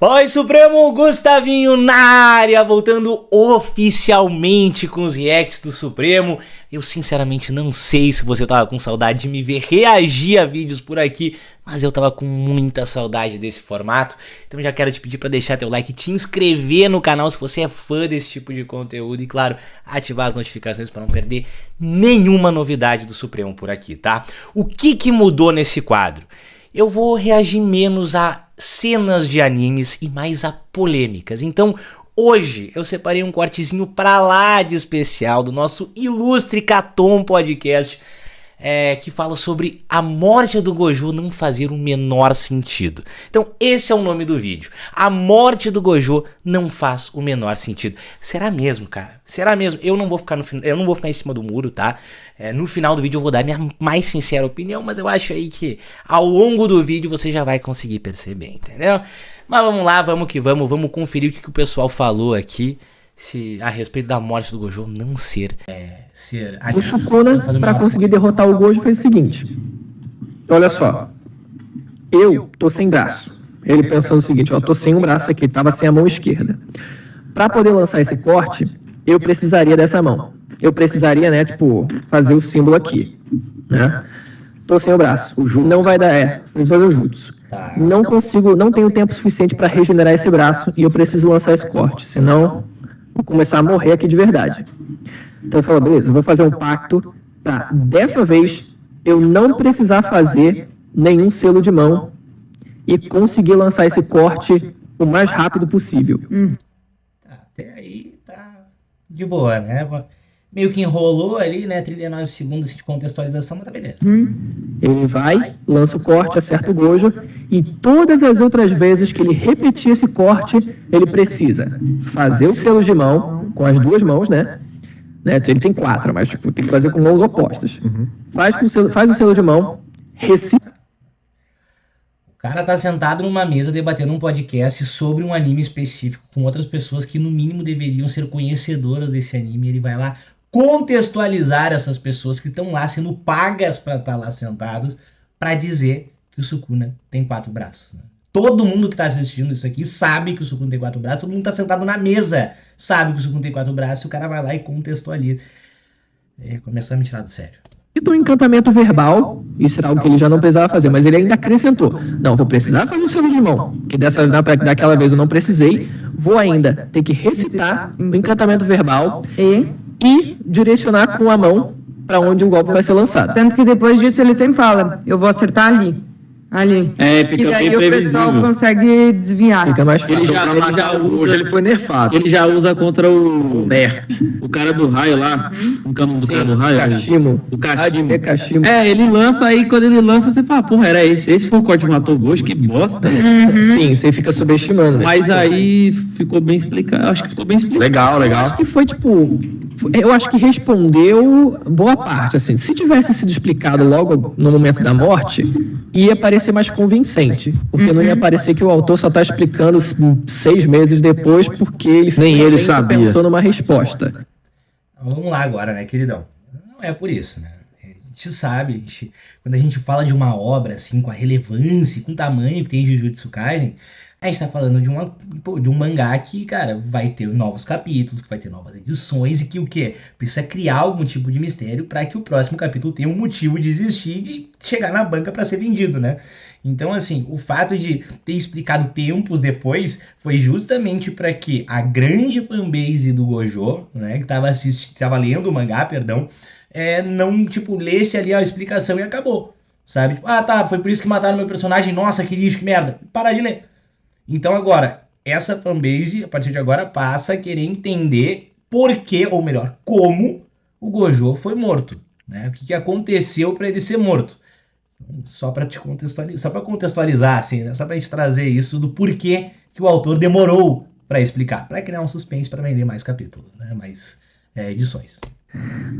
Pai Supremo, Gustavinho na área, voltando oficialmente com os reacts do Supremo. Eu sinceramente não sei se você tava com saudade de me ver reagir a vídeos por aqui, mas eu tava com muita saudade desse formato. Então já quero te pedir para deixar teu like, te inscrever no canal se você é fã desse tipo de conteúdo e, claro, ativar as notificações para não perder nenhuma novidade do Supremo por aqui, tá? O que mudou nesse quadro? Eu vou reagir menos a cenas de animes e mais a polêmicas. Então, hoje eu separei um cortezinho pra lá de especial do nosso ilustre Caton Podcast, que fala sobre a morte do Gojo não fazer o menor sentido. Então, esse é o nome do vídeo. A morte do Gojo não faz o menor sentido. Será mesmo, cara? Será mesmo? Eu não vou ficar em cima do muro, tá? No final do vídeo eu vou dar minha mais sincera opinião, mas eu acho aí que ao longo do vídeo você já vai conseguir perceber, entendeu? Mas vamos lá, vamos que vamos conferir o que o pessoal falou aqui a respeito da morte do Gojo não ser... O Sukuna, para conseguir derrotar o Gojo, fez o seguinte. Olha só. Eu tô sem braço. Ele pensando o seguinte, ó, tô sem um braço aqui, tava sem a mão esquerda. Para poder lançar esse corte, eu precisaria dessa mão. Eu precisaria, né, tipo, fazer o símbolo aqui, né? Tô sem o braço. O jutsu não vai dar, preciso fazer o jutsu. Não consigo, não tenho tempo suficiente para regenerar esse braço e eu preciso lançar esse corte, senão vou começar a morrer aqui de verdade. Então ele falou, beleza, eu vou fazer um pacto pra dessa vez eu não precisar fazer nenhum selo de mão e conseguir lançar esse corte o mais rápido possível. Até aí tá de boa, né? Meio que enrolou ali, né? 39 segundos de contextualização, mas tá beleza. Ele vai, lança o corte, acerta o Gojo, e todas as outras vezes que ele repetir esse corte, ele precisa fazer o selo de mão, com as duas mãos, né? Ele tem 4, mas tipo, tem que fazer com mãos opostas. Faz o selo de mão, recita. O cara tá sentado numa mesa debatendo um podcast sobre um anime específico com outras pessoas que no mínimo deveriam ser conhecedoras desse anime. Ele vai lá contextualizar essas pessoas que estão lá sendo pagas para estar lá sentadas para dizer que o Sukuna tem 4 braços. Né? Todo mundo que tá assistindo isso aqui sabe que o Sukuna tem 4 braços, todo mundo tá sentado na mesa sabe que o Sukuna tem 4 braços, e o cara vai lá e contextualiza. Começou a me tirar do sério. Um encantamento verbal, isso era algo que ele já não precisava fazer, mas ele ainda acrescentou. Não, vou precisar fazer o selo de mão, que daquela vez eu não precisei, vou ainda ter que recitar o encantamento verbal e direcionar com a mão para onde o golpe vai ser lançado. Tanto que depois disso ele sempre fala, eu vou acertar ali. Fica e daí bem o pessoal consegue desviar. Fica mais fácil. Hoje ele foi nerfado. Ele já usa contra o Nerf. O cara do raio lá. O cara do raio. Kashimo. O Kashimo. Kashimo. Ele lança aí, quando ele lança, você fala, porra, era esse. Esse foi o corte que matou o Gojo, que bosta. Sim, você fica subestimando. Né? Mas aí ficou bem explicado. Acho que ficou bem explicado. Legal. Acho que foi tipo... Eu acho que respondeu boa parte, assim. Se tivesse sido explicado logo no momento da morte, ia parecer mais convincente. Porque não ia parecer que o autor só está explicando 6 meses depois porque ele sabia. Pensou numa resposta. Vamos lá agora, né, queridão? Não é por isso, né? A gente sabe, quando a gente fala de uma obra, assim, com a relevância, com o tamanho que tem Jujutsu Kaisen, a gente tá falando de um mangá que, cara, vai ter novos capítulos, que vai ter novas edições e que o quê? Precisa criar algum tipo de mistério para que o próximo capítulo tenha um motivo de existir e de chegar na banca para ser vendido, né? Então, assim, o fato de ter explicado tempos depois foi justamente para que a grande fanbase do Gojo, né, que tava lendo o mangá, não, tipo, lesse ali a explicação e acabou, sabe? Tipo, tá, foi por isso que mataram meu personagem, nossa, que lixo, que merda, parar de ler. Então agora, essa fanbase, a partir de agora, passa a querer entender por que, ou melhor, como o Gojo foi morto, né? O que aconteceu para ele ser morto. Só para contextualizar, assim, né? Só para a gente trazer isso do porquê que o autor demorou para explicar, para criar um suspense para vender mais capítulos, né? Mais edições.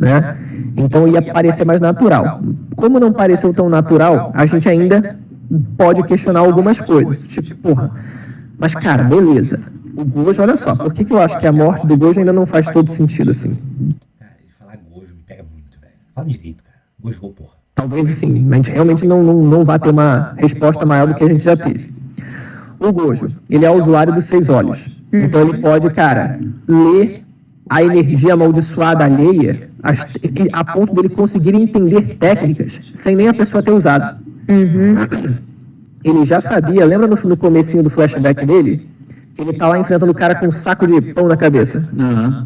Né? Então ia parecer mais natural. Como não pareceu tão natural, a gente ainda pode questionar algumas coisas. Tipo, porra, mas cara, beleza. O Gojo, olha só, por que eu acho que a morte do Gojo ainda não faz todo sentido assim? Cara, falar Gojo me pega muito, velho. Fala direito, cara. Gojo, porra. Talvez assim, a gente realmente não vá ter uma resposta maior do que a gente já teve. O Gojo, ele é usuário dos 6 olhos. Então ele pode, cara, ler a energia amaldiçoada alheia a ponto dele conseguir entender técnicas sem nem a pessoa ter usado. Ele já sabia, lembra no comecinho do flashback dele? Que ele tá lá enfrentando o cara com um saco de pão na cabeça.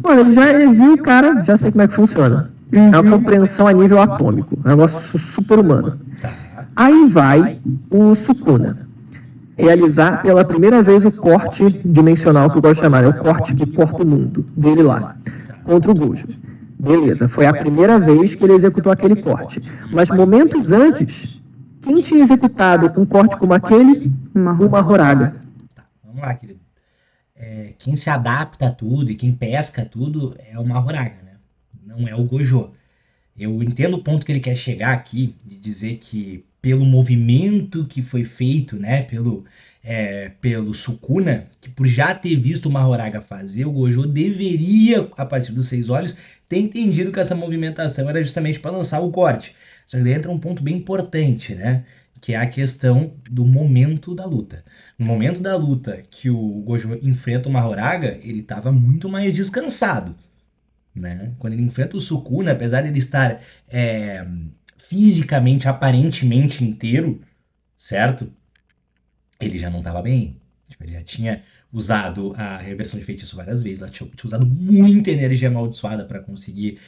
Mano, ele viu o cara, já sei como é que funciona. É uma compreensão a nível atômico. É um negócio super humano. Aí vai o Sukuna realizar pela primeira vez o corte dimensional, que eu gosto de chamar, é o corte que corta o mundo dele lá, contra o Gojo. Beleza, foi a primeira vez que ele executou aquele corte. Mas momentos antes, quem tinha executado um corte como aquele? O Mahoraga. Vamos lá, querido. Quem se adapta a tudo e quem pesca tudo é o Mahoraga, né? Não é o Gojo. Eu entendo o ponto que ele quer chegar aqui, de dizer que pelo movimento que foi feito, né, pelo Sukuna, que por já ter visto o Mahoraga fazer, o Gojo deveria, a partir dos 6 olhos, ter entendido que essa movimentação era justamente para lançar o corte. Só que daí entra um ponto bem importante, né, que é a questão do momento da luta. No momento da luta que o Gojo enfrenta o Mahoraga, ele estava muito mais descansado, né? Quando ele enfrenta o Sukuna, apesar de ele estar fisicamente, aparentemente inteiro, certo? Ele já não estava bem. Tipo, ele já tinha usado a reversão de feitiço várias vezes, ela tinha usado muita energia amaldiçoada para conseguir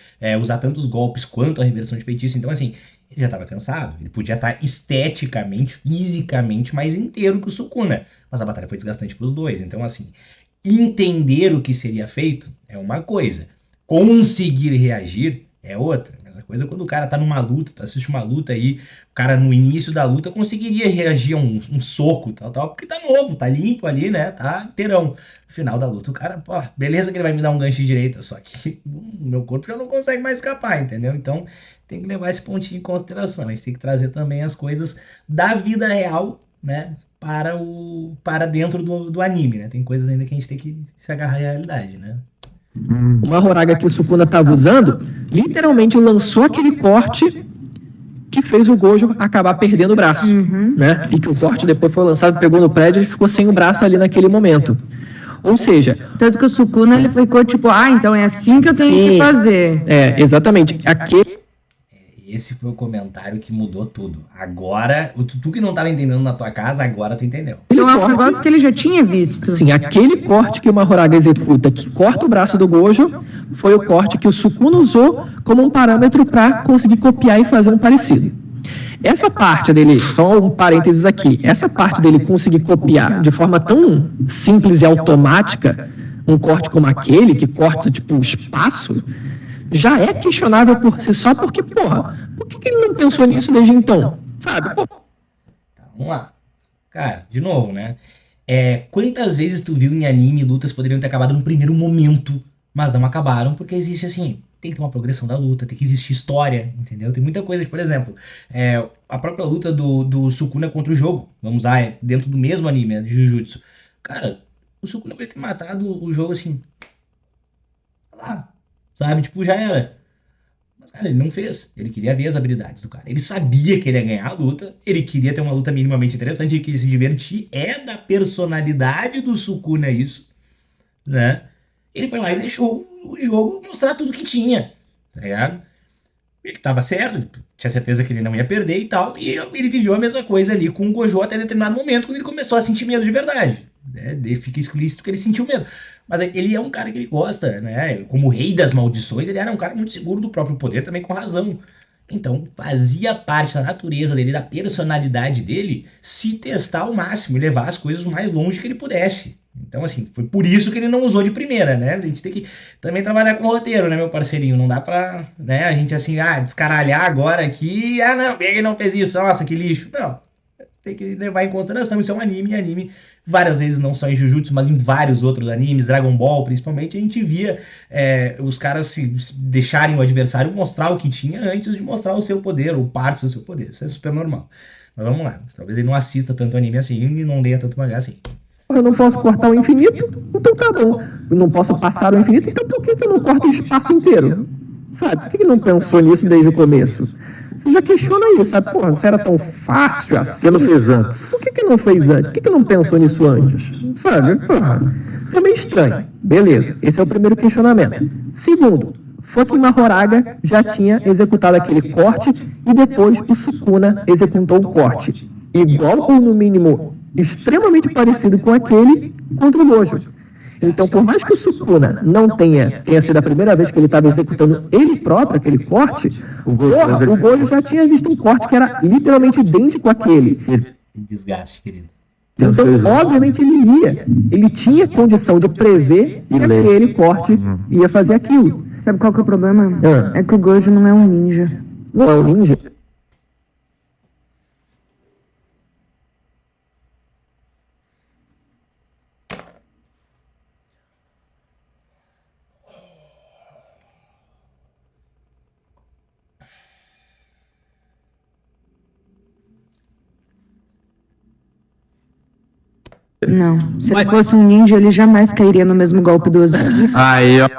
usar tanto os golpes quanto a reversão de feitiço. Então, assim, ele já estava cansado. Ele podia estar esteticamente, fisicamente mais inteiro que o Sukuna. Mas a batalha foi desgastante para os dois. Então, assim, entender o que seria feito é uma coisa. Conseguir reagir é outra. Mesma coisa quando o cara tá numa luta, tu assiste uma luta aí, o cara no início da luta conseguiria reagir a um soco, tal, porque tá novo, tá limpo ali, né, tá inteirão. No final da luta, o cara, pô, beleza que ele vai me dar um gancho de direita, só que meu corpo já não consegue mais escapar, entendeu? Então tem que levar esse pontinho em consideração. A gente tem que trazer também as coisas da vida real, né, para dentro do anime, né? Tem coisas ainda que a gente tem que se agarrar à realidade, né? O Mahoraga que o Sukuna estava usando, literalmente lançou aquele corte que fez o Gojo acabar perdendo o braço, né? E que o corte depois foi lançado, pegou no prédio e ele ficou sem o braço ali naquele momento. Ou seja... Tanto que o Sukuna, ele ficou tipo, então é assim que eu tenho que fazer. Exatamente. Aquele... Esse foi o comentário que mudou tudo. Agora, tu que não estava entendendo na tua casa, agora tu entendeu. Então é um negócio que ele já tinha visto. Sim, aquele corte que o Mahoraga executa, que corta o braço do Gojo, foi o corte que o Sukuna usou como um parâmetro para conseguir copiar e fazer um parecido. Essa parte dele, só um parênteses aqui, essa parte dele conseguir copiar de forma tão simples e automática um corte como aquele, que corta tipo um espaço, já é questionável por si só, porque, porra, por que ele não pensou nisso desde então? Sabe? Pô. Vamos lá. Cara, de novo, né? Quantas vezes tu viu em anime lutas poderiam ter acabado no primeiro momento, mas não acabaram, porque existe assim, tem que ter uma progressão da luta, tem que existir história, entendeu? Tem muita coisa, por exemplo, a própria luta do Sukuna contra o jogo, vamos lá, dentro do mesmo anime, né, de Jujutsu. Cara, o Sukuna poderia ter matado o jogo assim, lá, sabe? Tipo, já era. Mas, cara, ele não fez. Ele queria ver as habilidades do cara. Ele sabia que ele ia ganhar a luta. Ele queria ter uma luta minimamente interessante. Ele queria se divertir. É da personalidade do Sukuna isso, né? Ele foi lá e deixou o jogo mostrar tudo que tinha, tá ligado? Ele tava certo. Ele tinha certeza que ele não ia perder e tal. E ele viveu a mesma coisa ali com o Gojo até determinado momento, quando ele começou a sentir medo de verdade. Fica explícito que ele sentiu medo. Mas ele é um cara que ele gosta, né? Como rei das maldições, ele era um cara muito seguro do próprio poder, também com razão. Então, fazia parte da natureza dele, da personalidade dele, se testar ao máximo e levar as coisas o mais longe que ele pudesse. Então, assim, foi por isso que ele não usou de primeira, né? A gente tem que também trabalhar com o roteiro, né, meu parceirinho? Não dá pra, né, a gente assim, descaralhar agora aqui, não, ele não fez isso, nossa, que lixo. Não, tem que levar em consideração, isso é um anime, e anime várias vezes, não só em Jujutsu, mas em vários outros animes, Dragon Ball principalmente, a gente via os caras se deixarem o adversário mostrar o que tinha antes de mostrar o seu poder, ou parte do seu poder. Isso é super normal. Mas vamos lá, talvez ele não assista tanto anime assim e não leia tanto mangá assim. Eu não posso cortar o infinito, então tá bom. Eu não posso passar o infinito, então por que eu não corto o espaço inteiro? Sabe, por que ele não pensou nisso desde o começo? Você já questiona isso, sabe? Porra, se era tão fácil assim. Você não fez antes. Por que não fez antes? Por que não pensou nisso antes? Sabe? Porra, é meio estranho. Beleza, esse é o primeiro questionamento. Segundo, Fucking Mahoraga já tinha executado aquele corte e depois o Sukuna executou um corte igual ou no mínimo extremamente parecido com aquele contra o Gojo. Então, por mais que o Sukuna não tenha sido a primeira vez que ele estava executando ele próprio aquele corte, o Gojo já tinha visto um corte que era literalmente idêntico àquele. Desgaste, querido. Então, obviamente, ele tinha condição de prever que aquele corte ia fazer aquilo. Sabe qual que é o problema? É que o Gojo não é um ninja. Não é um ninja? Não. Se ele fosse um ninja, ele jamais cairia no mesmo golpe 2 vezes. Aí, ó.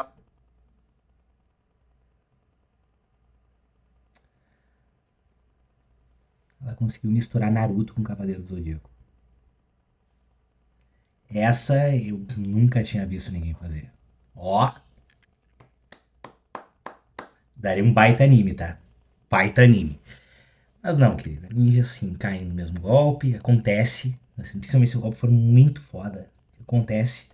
Ela conseguiu misturar Naruto com Cavaleiro do Zodíaco. Essa eu nunca tinha visto ninguém fazer. Ó. Daria um baita anime, tá? Baita anime. Mas não, querida. Ninja, sim, caem no mesmo golpe. Acontece. Assim, principalmente se o golpe for muito foda. Acontece.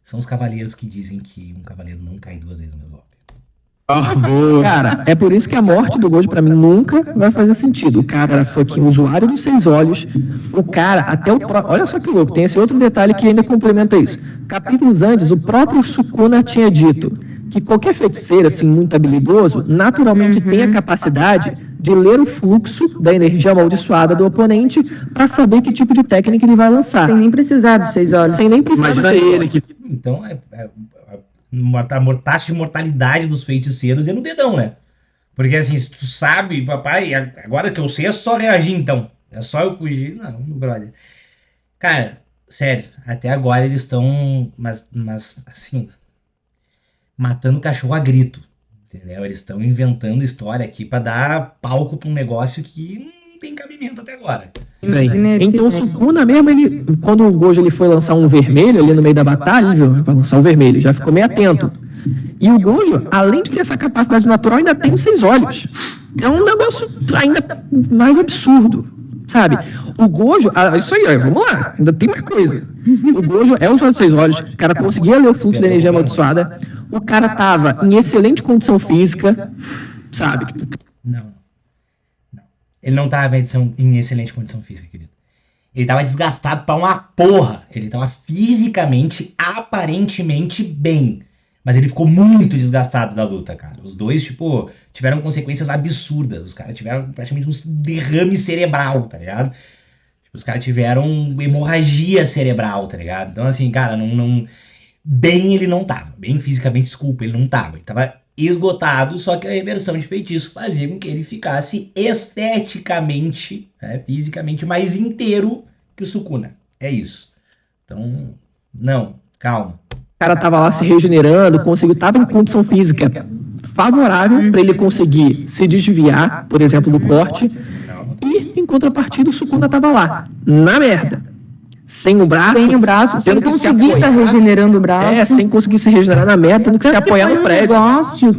São os cavaleiros que dizem que um cavaleiro não cai 2 vezes no mesmo golpe. Cara, é por isso que a morte do Gojo pra mim nunca vai fazer sentido. O cara era fucking usuário dos 6 olhos. O cara, até o próprio. Olha só que louco, tem esse outro detalhe que ainda complementa isso. Capítulos antes, o próprio Sukuna tinha dito que qualquer feiticeiro, assim, muito habilidoso, naturalmente tem a capacidade de ler o fluxo da energia amaldiçoada do oponente para saber que tipo de técnica ele vai lançar. Sem nem precisar dos 6 olhos. Sem nem precisar. Imagina ele que. Então, a taxa de mortalidade dos feiticeiros é no dedão, né? Porque assim, se tu sabe, papai, agora que eu sei é só reagir então. É só eu fugir. Não, brother. Cara, sério, até agora eles estão, mas assim, matando cachorro a grito, entendeu? Eles estão inventando história aqui pra dar palco pra um negócio que não tem cabimento até agora. Então o Sukuna mesmo, quando o Gojo ele foi lançar um vermelho ali no meio da batalha, ele viu, vai lançar o vermelho, já ficou meio atento. E o Gojo, além de ter essa capacidade natural, ainda tem os 6 olhos. É um negócio ainda mais absurdo, sabe? O Gojo, isso aí, ó, vamos lá, ainda tem mais coisa. O Gojo é um usuário de 6 olhos, o cara conseguia ler o fluxo da energia amaldiçoada, o cara tava em excelente condição física, sabe? Tipo, Não. Ele não tava em excelente condição física, querido. Ele tava desgastado pra uma porra. Ele tava fisicamente, aparentemente bem. Mas ele ficou muito desgastado da luta, cara. Os dois, tipo, tiveram consequências absurdas. Os caras tiveram praticamente um derrame cerebral, tá ligado? Tipo, os caras tiveram hemorragia cerebral, tá ligado? Então, assim, cara, bem ele não tava. Bem fisicamente, desculpa, ele não tava. Ele tava esgotado, só que a reversão de feitiço fazia com que ele ficasse esteticamente, né, fisicamente mais inteiro que o Sukuna. É isso. Então, não, calma. o cara tava lá se regenerando, tava em condição física favorável para ele conseguir se desviar, por exemplo, do corte. E, em contrapartida, o Sukuna tava lá, na merda. Sem o braço. Sem tendo que se conseguir estar apoiar. regenerando o braço. Sem conseguir se regenerar na merda, tendo que se Tanto apoiar foi no um prédio. negócio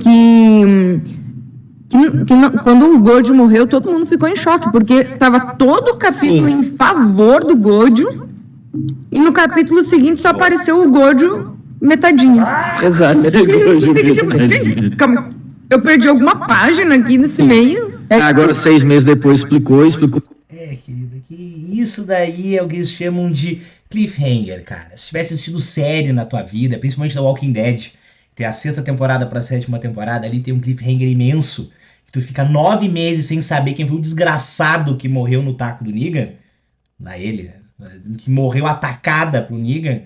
quando o Gojo morreu, todo mundo ficou em choque, porque tava todo o capítulo em favor do Gojo, e no capítulo seguinte só apareceu o Gojo metadinho. Exato. Gente, calma, eu perdi alguma página aqui nesse meio. Agora, 6 meses depois, explicou. Querida, que isso daí é o que eles chamam de cliffhanger, cara. Se tivesse assistido série na tua vida, principalmente da Walking Dead, tem a 6ª temporada pra 7ª temporada, ali tem um cliffhanger imenso, que tu fica 9 meses sem saber quem foi o desgraçado que morreu no taco do Negan, que morreu atacada pro Negan.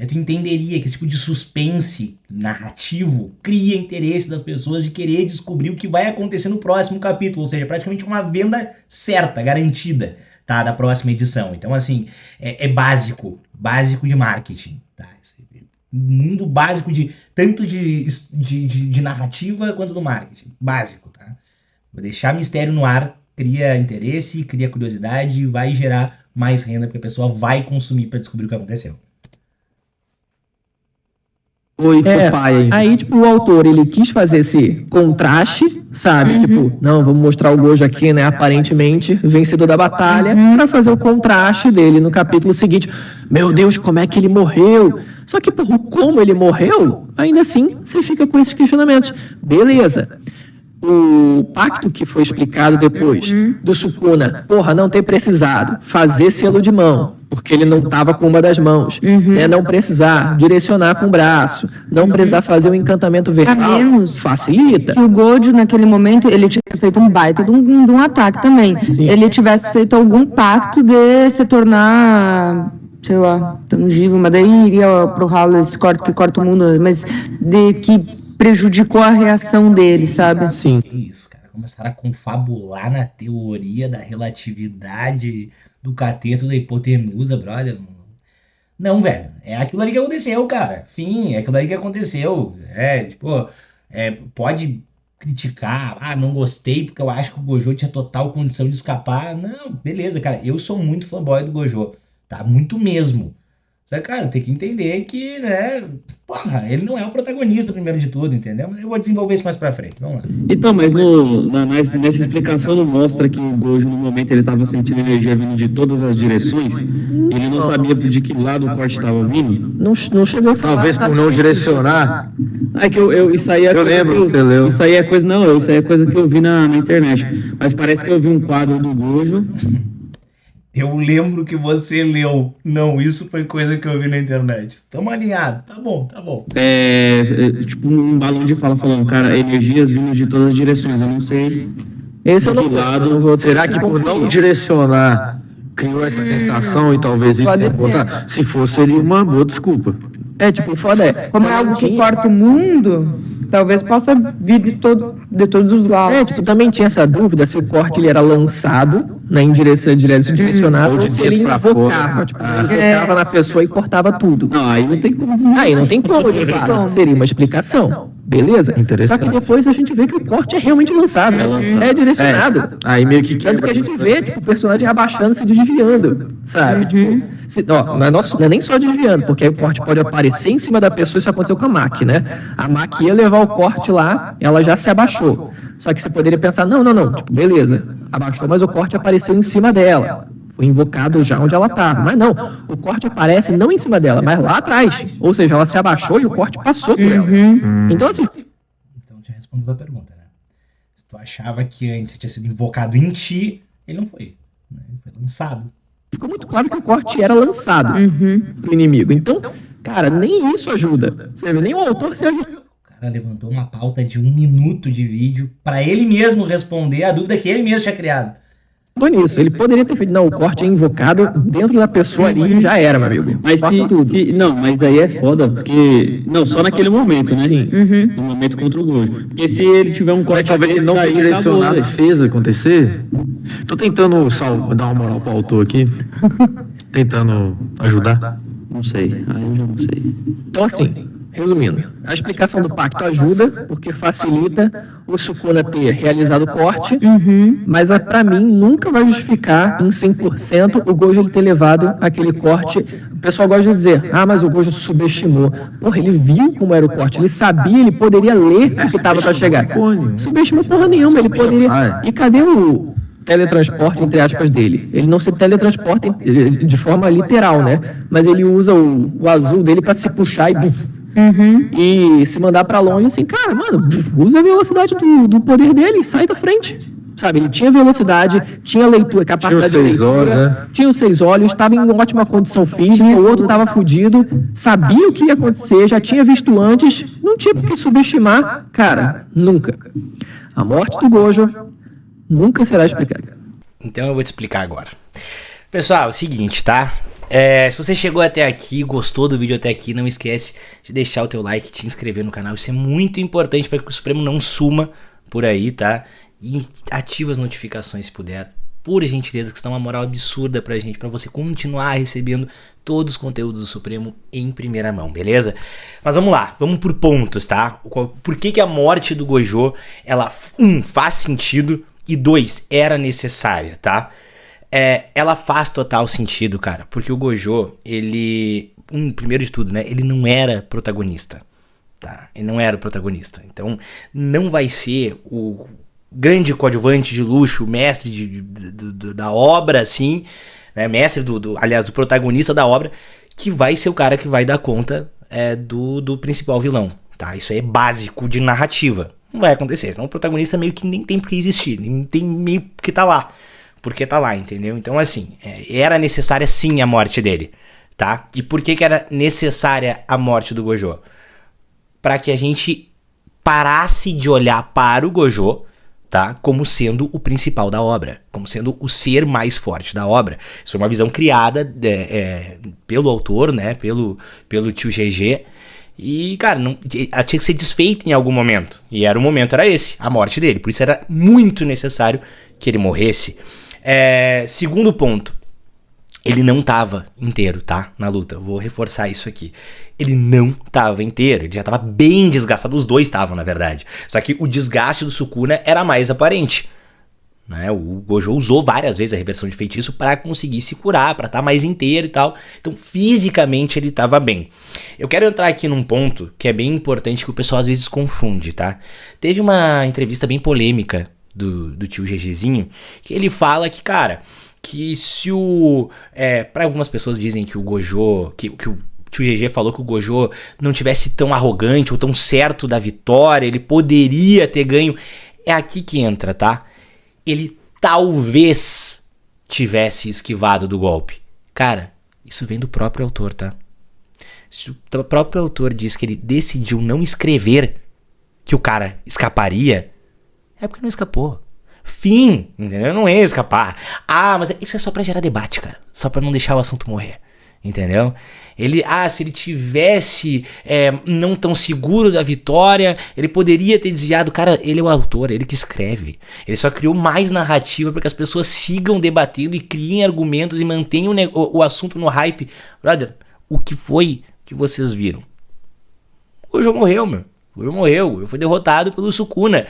Tu entenderia que esse tipo de suspense narrativo cria interesse das pessoas de querer descobrir o que vai acontecer no próximo capítulo, ou seja, praticamente uma venda certa, garantida, tá, da próxima edição. Então, assim, é básico de marketing, tá? Mundo básico tanto de narrativa quanto do marketing, básico, tá? Vou deixar mistério no ar, cria interesse, cria curiosidade e vai gerar mais renda, porque a pessoa vai consumir pra descobrir o que aconteceu. Oi, pai. Aí, tipo, o autor, ele quis fazer esse contraste, sabe? Tipo, não, vamos mostrar o Gojo aqui, né, aparentemente vencedor da batalha, pra fazer o contraste dele no capítulo seguinte. Meu Deus, como é que ele morreu? Só que, por como ele morreu, ainda assim, você fica com esses questionamentos. Beleza. O pacto que foi explicado depois do Sukuna, não ter precisado fazer selo de mão, porque ele não estava com uma das mãos, né, não precisar direcionar com o braço, não precisar fazer um encantamento verbal, menos facilita. Que o Gojo, naquele momento, ele tinha feito um baita de um ataque também. Sim. Ele tivesse feito algum pacto de se tornar, sei lá, tangível, mas daí iria pro ralo esse corte que corta o mundo, mas de que prejudicou a reação dele, sabe? Sim. Que isso, cara. Começaram a confabular na teoria da relatividade do cateto da hipotenusa, brother. Não, velho. É aquilo ali que aconteceu, cara. Fim, é aquilo ali que aconteceu. Pode criticar. Não gostei porque eu acho que o Gojo tinha total condição de escapar. Não, beleza, cara. Eu sou muito fanboy do Gojo. Tá? Muito mesmo. Só que, cara, tem que entender que, né, ele não é o protagonista primeiro de tudo, entendeu? Mas eu vou desenvolver isso mais pra frente, vamos lá. Então, mas nessa explicação não mostra que o Gojo, no momento, ele tava sentindo energia vindo de todas as direções? Ele não sabia de que lado o corte estava vindo? Não chegou a falar. Talvez por não direcionar. É que isso aí é Eu lembro, você leu. Isso aí é coisa que eu vi na internet. Mas parece que eu vi um quadro do Gojo. Eu lembro que você leu. Não, isso foi coisa que eu vi na internet. Tamo alinhado. Tá bom. Tipo um balão de fala falando, cara, energias vindo de todas as direções. Eu não sei. Esse eu de não que lado. vou. Será que por não direcionar criou essa sensação e talvez isso Pode tenha ser. botado? Se fosse ele, uma boa desculpa. Tipo, foda é. Como é algo que corta o mundo, talvez possa vir de todos os lados. Tipo, também tinha essa dúvida se o corte ele era lançado, né, em direção direcionado, Ou de ou se ele dentro pra invocava. fora. Tipo, ele invocava na pessoa e cortava tudo. Não, aí não tem como. Aí não tem como, de fato. Seria uma explicação. Beleza? Interessante. Só que depois a gente vê que o corte é realmente lançado. É direcionado. Aí meio que Tanto que a gente vê, tipo, o personagem abaixando, se desviando, sabe? Tipo, não é nem só desviando, porque aí o corte pode aparecer em cima da pessoa, isso aconteceu com a Maki, né? A Maki ia levar o corte lá, ela já se abaixou. Só que você poderia pensar, não, tipo, beleza, abaixou, mas o corte apareceu em cima dela. Foi invocado já onde ela estava. Mas não, o corte aparece não em cima dela, mas lá atrás. Ou seja, ela se abaixou e o corte passou por ela. Então, assim, Então tinha respondido a pergunta, né? Se tu achava que antes tinha sido invocado em ti, ele não foi. Né? Ele foi lançado. ficou muito claro que o corte era lançado pro inimigo. Então, cara, nem isso ajuda. Você vê, nem o autor se ajuda. O cara levantou uma pauta de 1 minuto de vídeo pra ele mesmo responder a dúvida que ele mesmo tinha criado. Nisso, ele poderia ter feito, não, o corte é invocado dentro da pessoa ali e já era, meu amigo. Mas Corta tudo. não, mas aí é foda, porque. Não, só naquele momento, né? Sim. No momento contra o Gojo. Porque se ele tiver um Mas corte talvez ele não daí, foi direcionado e acabou, fez acontecer. Tô tentando dar uma moral pro autor aqui. Tentando ajudar. né? Não sei, aí eu já não sei. Então, assim, resumindo, a explicação do pacto ajuda, porque facilita o Sukuna ter realizado o corte, mas pra mim nunca vai justificar em 100% o Gojo ele ter levado aquele corte. O pessoal gosta de dizer, mas o Gojo subestimou. Porra, ele viu como era o corte, ele sabia, ele poderia ler o que estava pra chegar. Subestimou porra nenhuma, ele poderia. E cadê o teletransporte, entre aspas, dele? Ele não se teletransporta de forma literal, né? Mas ele usa o azul dele pra se puxar e se mandar pra longe, assim, cara, mano, usa a velocidade do poder dele, sai da frente. Sabe, ele tinha velocidade, tinha leitura, capacidade Tinha os de 6 leitura, olhos, né? tinha os 6 olhos, estava em ótima condição física, o outro estava fudido, sabia o que ia acontecer, já tinha visto antes, não tinha por que subestimar, cara, nunca. A morte do Gojo nunca será explicada. Então eu vou te explicar agora. Pessoal, é o seguinte, tá? Se você chegou até aqui, gostou do vídeo até aqui, não esquece de deixar o teu like, te inscrever no canal. Isso é muito importante para que o Supremo não suma por aí, tá? E ativa as notificações se puder. por gentileza, que isso dá uma moral absurda pra gente, pra você continuar recebendo todos os conteúdos do Supremo em primeira mão, beleza? Mas vamos lá, vamos por pontos, tá? Por que a morte do Gojo, ela, faz sentido e 2, era necessária, tá? Ela faz total sentido, cara, porque o Gojo, ele, primeiro de tudo, né, ele não era protagonista, tá? Ele não era o protagonista, então não vai ser o grande coadjuvante de luxo, mestre da obra, assim, né, mestre aliás, do protagonista da obra, que vai ser o cara que vai dar conta do principal vilão, tá? Isso aí é básico de narrativa. Não vai acontecer, senão o protagonista meio que nem tem por que existir, nem tem meio que tá lá, porque tá lá, entendeu? Então, assim, era necessária sim a morte dele, tá? E por que era necessária a morte do Gojo? Pra que a gente parasse de olhar para o Gojo, tá, como sendo o principal da obra, como sendo o ser mais forte da obra. Isso foi uma visão criada pelo autor, né, pelo tio GG, e, cara, ela tinha que ser desfeita em algum momento, e o momento era esse, a morte dele, por isso era muito necessário que ele morresse. Segundo ponto, ele não tava inteiro, tá, na luta, vou reforçar isso aqui. Ele não tava inteiro, ele já tava bem desgastado, os dois estavam, na verdade. Só que o desgaste do Sukuna era mais aparente, né? O Gojo usou várias vezes a reversão de feitiço pra conseguir se curar, pra estar mais inteiro e tal. Então, fisicamente, ele tava bem. Eu quero entrar aqui num ponto que é bem importante, que o pessoal às vezes confunde, tá? Teve uma entrevista bem polêmica do tio GGzinho, que ele fala que, cara, que se pra algumas pessoas dizem que o Gojo, que o tio GG falou que o Gojo não tivesse tão arrogante ou tão certo da vitória, ele poderia ter ganho. É aqui que entra, tá? Ele talvez tivesse esquivado do golpe. Cara, isso vem do próprio autor, tá? Se o próprio autor diz que ele decidiu não escrever que o cara escaparia, é porque não escapou. Fim, entendeu? Não ia escapar. Mas isso é só pra gerar debate, cara. Só pra não deixar o assunto morrer. Entendeu? Se ele tivesse não tão seguro da vitória, ele poderia ter desviado. Cara, ele é o autor, ele que escreve. Ele só criou mais narrativa para que as pessoas sigam debatendo e criem argumentos e mantenham o assunto no hype. Brother, o que foi que vocês viram? O Gojo morreu, meu. O Gojo morreu. Foi derrotado pelo Sukuna.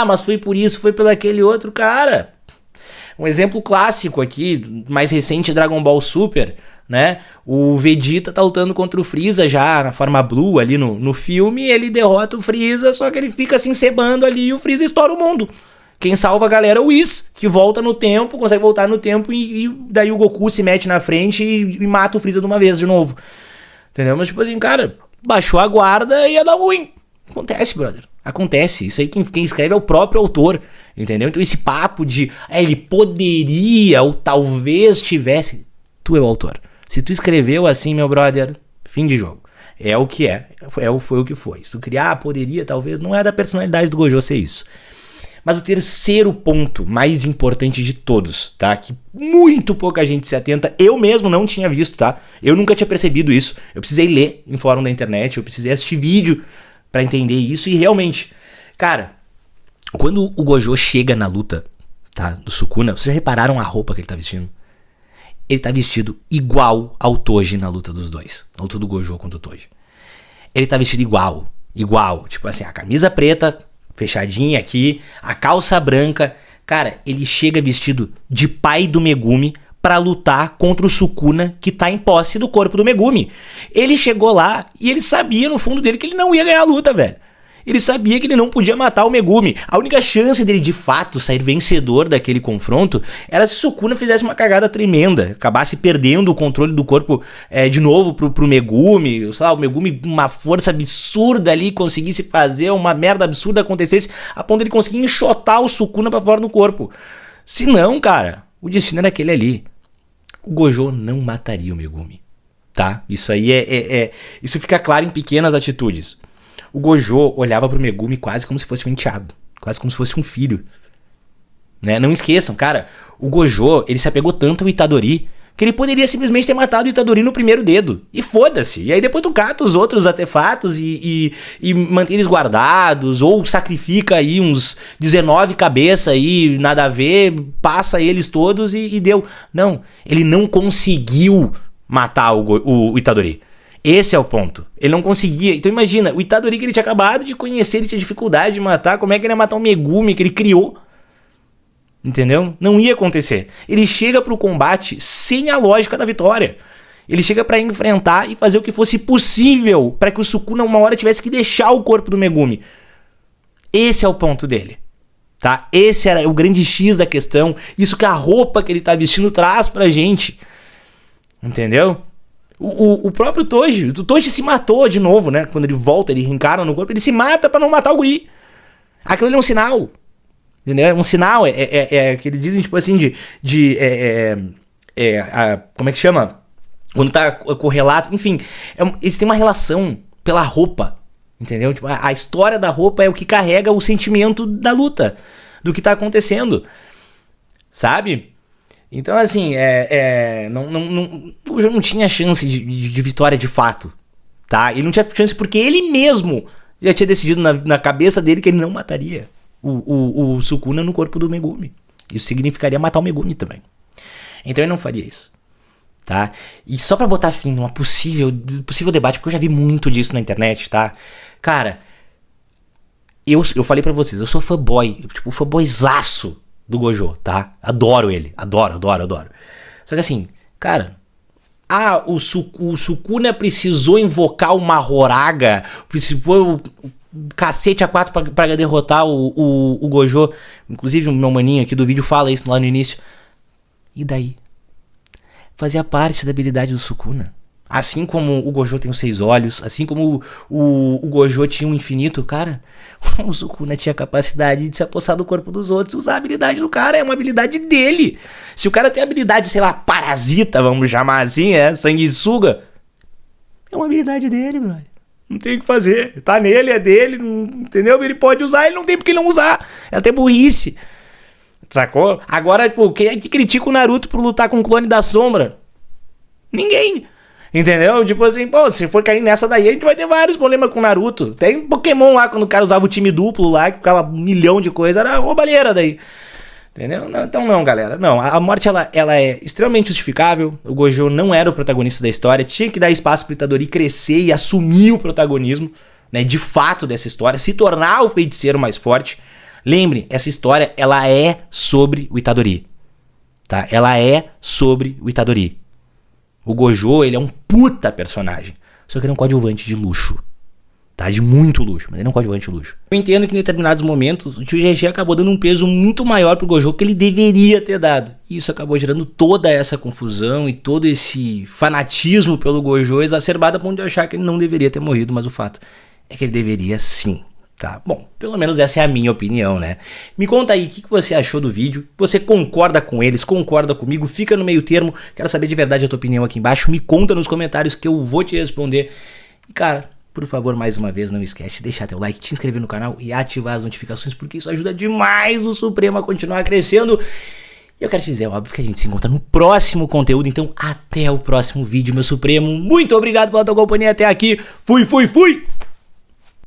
Mas foi por isso, foi pelo aquele outro cara. Um exemplo clássico aqui, mais recente, Dragon Ball Super, né? O Vegeta tá lutando contra o Freeza já na forma Blue ali no filme, ele derrota o Freeza, só que ele fica se encebando ali e o Freeza estoura o mundo. Quem salva a galera é o Whis, que volta no tempo, consegue voltar no tempo e daí o Goku se mete na frente e mata o Freeza de uma vez de novo. Entendeu? Mas tipo assim, cara, baixou a guarda e ia dar ruim. Acontece, brother. Acontece. Isso aí quem escreve é o próprio autor. Entendeu? Então esse papo de ele poderia ou talvez tivesse, tu é o autor. Se tu escreveu assim, meu brother, fim de jogo. É o que é. Foi o que foi. Se tu criar, poderia, talvez, não é da personalidade do Gojo ser isso. Mas o terceiro ponto mais importante de todos, tá? Que muito pouca gente se atenta. Eu mesmo não tinha visto, tá? Eu nunca tinha percebido isso. Eu precisei ler em fórum da internet, eu precisei assistir vídeo pra entender isso. E realmente, cara, quando o Gojo chega na luta, tá? Do Sukuna, vocês já repararam a roupa que ele tá vestindo? Ele tá vestido igual ao Toji na luta dos dois. Na luta do Gojo contra o Toji. Ele tá vestido igual. Tipo assim, a camisa preta, fechadinha aqui, a calça branca. Cara, ele chega vestido de pai do Megumi pra lutar contra o Sukuna, que tá em posse do corpo do Megumi. Ele chegou lá e ele sabia no fundo dele que ele não ia ganhar a luta, velho. Ele sabia que ele não podia matar o Megumi. A única chance dele, de fato, sair vencedor daquele confronto era se Sukuna fizesse uma cagada tremenda, acabasse perdendo o controle do corpo de novo pro Megumi, sei lá, o Megumi, uma força absurda ali, conseguisse fazer uma merda absurda acontecesse, a ponto de ele conseguir enxotar o Sukuna pra fora do corpo. Se não, cara, o destino era aquele ali. O Gojo não mataria o Megumi, tá? Isso aí isso fica claro em pequenas atitudes. O Gojo olhava pro Megumi quase como se fosse um enteado, quase como se fosse um filho, né? Não esqueçam, cara, o Gojo, ele se apegou tanto ao Itadori que ele poderia simplesmente ter matado o Itadori no primeiro dedo. E foda-se. E aí depois tu cata os outros artefatos e mantém eles guardados, ou sacrifica aí uns 19 cabeças aí, nada a ver, passa eles todos e deu. Não, ele não conseguiu matar o Itadori. Esse é o ponto. Ele não conseguia. Então imagina, o Itadori que ele tinha acabado de conhecer, ele tinha dificuldade de matar, como é que ele ia matar um Megumi que ele criou? Entendeu? Não ia acontecer. Ele chega pro combate sem a lógica da vitória. Ele chega pra enfrentar e fazer o que fosse possível para que o Sukuna uma hora tivesse que deixar o corpo do Megumi. Esse é o ponto dele. Tá? Esse era o grande X da questão. Isso que a roupa que ele tá vestindo traz pra gente. Entendeu? O próprio Toji. O Toji se matou de novo, né? Quando ele volta, ele reencarna no corpo, ele se mata pra não matar o guri. Aquilo ali é um sinal. Entendeu? É um sinal, que eles dizem, tipo assim, como é que chama? Quando tá correlato, enfim, eles têm uma relação pela roupa, entendeu? Tipo, a história da roupa é o que carrega o sentimento da luta, do que tá acontecendo, sabe? Então, assim, o jogo não tinha chance de vitória de fato, tá? Ele não tinha chance porque ele mesmo já tinha decidido na cabeça dele que ele não mataria o Sukuna no corpo do Megumi. Isso significaria matar o Megumi também. Então ele não faria isso, tá? E só pra botar fim numa possível debate, porque eu já vi muito disso na internet, tá? Cara, eu falei pra vocês, eu sou fanboy, tipo, fanboyzaço do Gojo, tá? Adoro ele, adoro. Só que assim, cara, o Sukuna precisou invocar uma Horaga, precisou cacete A4 pra derrotar o Gojo. Inclusive o meu maninho aqui do vídeo fala isso lá no início. E daí? Fazia parte da habilidade do Sukuna. Assim como o Gojo tem os 6 olhos, assim como o Gojo tinha um infinito, cara, o Sukuna tinha a capacidade de se apossar do corpo dos outros, usar a habilidade do cara, é uma habilidade dele. Se o cara tem a habilidade, sei lá, parasita, vamos chamar assim, sanguessuga, é uma habilidade dele, brother. Não tem o que fazer. Tá nele, é dele, entendeu? Ele pode usar, ele não tem porque não usar. É até burrice. Sacou? Agora, tipo, quem é que critica o Naruto por lutar com o clone da sombra? Ninguém. Entendeu? Tipo assim, pô, se for cair nessa daí, a gente vai ter vários problemas com o Naruto. Tem Pokémon lá, quando o cara usava o time duplo lá, que ficava 1 milhão de coisas, era roubalheira daí. Entendeu? Não, então não, galera. Não, a morte ela é extremamente justificável. O Gojo não era o protagonista da história. Tinha que dar espaço pro Itadori crescer e assumir o protagonismo, né, de fato dessa história, se tornar o feiticeiro mais forte. Lembre, essa história, ela é sobre o Itadori. Tá? Ela é sobre o Itadori. O Gojo, ele é um puta personagem. Só que ele é um coadjuvante de luxo. Tá? De muito luxo, mas ele é um coadjuvante de luxo. Eu entendo que em determinados momentos o tio GG acabou dando um peso muito maior pro Gojo que ele deveria ter dado. E isso acabou gerando toda essa confusão e todo esse fanatismo pelo Gojo exacerbado a ponto de eu achar que ele não deveria ter morrido, mas o fato é que ele deveria sim. Tá? Bom, pelo menos essa é a minha opinião, né? Me conta aí o que você achou do vídeo. Você concorda com eles? Concorda comigo? Fica no meio termo. Quero saber de verdade a tua opinião aqui embaixo. Me conta nos comentários que eu vou te responder. E cara, por favor, mais uma vez, não esquece de deixar teu like, te inscrever no canal e ativar as notificações, porque isso ajuda demais o Supremo a continuar crescendo. E eu quero te dizer, óbvio, que a gente se encontra no próximo conteúdo. Então até o próximo vídeo, meu Supremo. Muito obrigado pela tua companhia até aqui. Fui!